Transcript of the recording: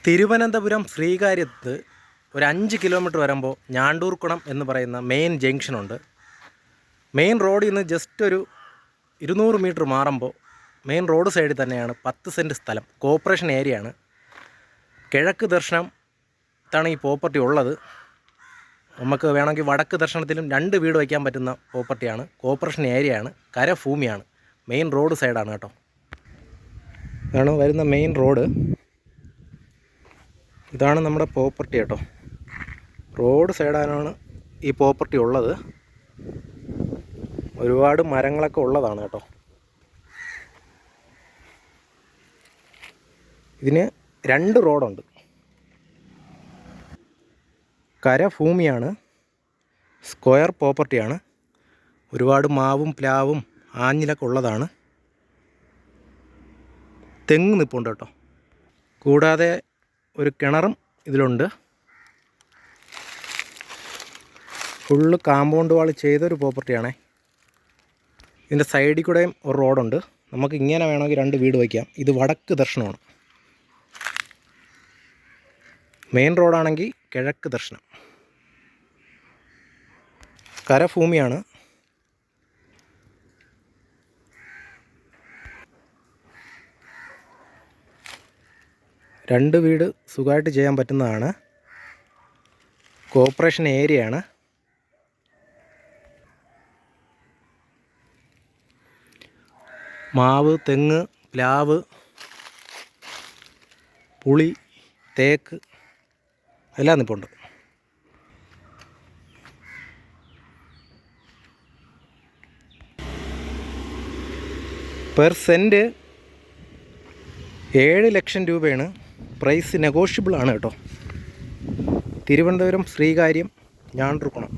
തിരുവനന്തപുരം ശ്രീകാര്യത്ത് ഒരു 5 കിലോമീറ്റർ വരുമ്പോൾ ഞാണ്ടൂർക്കുളം എന്ന് പറയുന്ന മെയിൻ ജംഗ്ഷനുണ്ട്. മെയിൻ റോഡിൽ നിന്ന് ജസ്റ്റ് ഒരു 200 മീറ്റർ മാറുമ്പോൾ മെയിൻ റോഡ് സൈഡിൽ തന്നെയാണ് 10 സെൻറ്റ് സ്ഥലം, കോർപ്പറേഷൻ ഏരിയയാണ്. കിഴക്ക് ദർശനത്താണ് ഈ പ്രോപ്പർട്ടി ഉള്ളത്. നമുക്ക് വേണമെങ്കിൽ വടക്ക് ദർശനത്തിലും 2 വീട് വയ്ക്കാൻ പറ്റുന്ന പ്രോപ്പർട്ടിയാണ്. കോർപ്പറേഷൻ ഏരിയയാണ്, കരഭൂമിയാണ്, മെയിൻ റോഡ് സൈഡാണ് കേട്ടോ. ഇതാണ് വരുന്ന മെയിൻ റോഡ്. ഇതാണ് നമ്മുടെ പ്രോപ്പർട്ടി കേട്ടോ. റോഡ് സൈഡാണ് ഈ പ്രോപ്പർട്ടി ഉള്ളത്. ഒരുപാട് മരങ്ങളൊക്കെ ഉള്ളതാണ് കേട്ടോ. ഇതിന് 2 റോഡുണ്ട്. കരഭൂമിയാണ്, സ്ക്വയർ പ്രോപ്പർട്ടിയാണ്. ഒരുപാട് മാവും പ്ലാവും ആഞ്ഞിലൊക്കെ ഉള്ളതാണ്. തെങ്ങ് നിൽപ്പുണ്ട് കേട്ടോ. കൂടാതെ ഒരു കിണറും ഇതിലുണ്ട്. ഫുള്ള് കാമ്പൗണ്ട് വാൾ ചെയ്തൊരു പ്രോപ്പർട്ടിയാണേ. ഇതിൻ്റെ സൈഡിൽ കൂടെയും ഒരു റോഡുണ്ട്. നമുക്ക് ഇങ്ങനെ വേണമെങ്കിൽ 2 വീട് വയ്ക്കാം. ഇത് വടക്ക് ദർശനമാണ്. മെയിൻ റോഡാണെങ്കിൽ കിഴക്ക് ദർശനം. കരഭൂമിയാണ്. രണ്ട് വീട് സുഖമായിട്ട് ചെയ്യാൻ പറ്റുന്നതാണ്. കോർപ്പറേഷൻ ഏരിയയാണ്. മാവ്, തെങ്ങ്, പ്ലാവ്, പുളി, തേക്ക് എല്ലാം നിൽപ്പുണ്ട്. പെർ സെൻറ്റ് 7 ലക്ഷം രൂപയാണ്. പ്രൈസ് നെഗോഷ്യബിൾ ആണ് കേട്ടോ. തിരുവനന്തപുരം ശ്രീകാര്യം ഞാണ്ടൂർക്കുളം.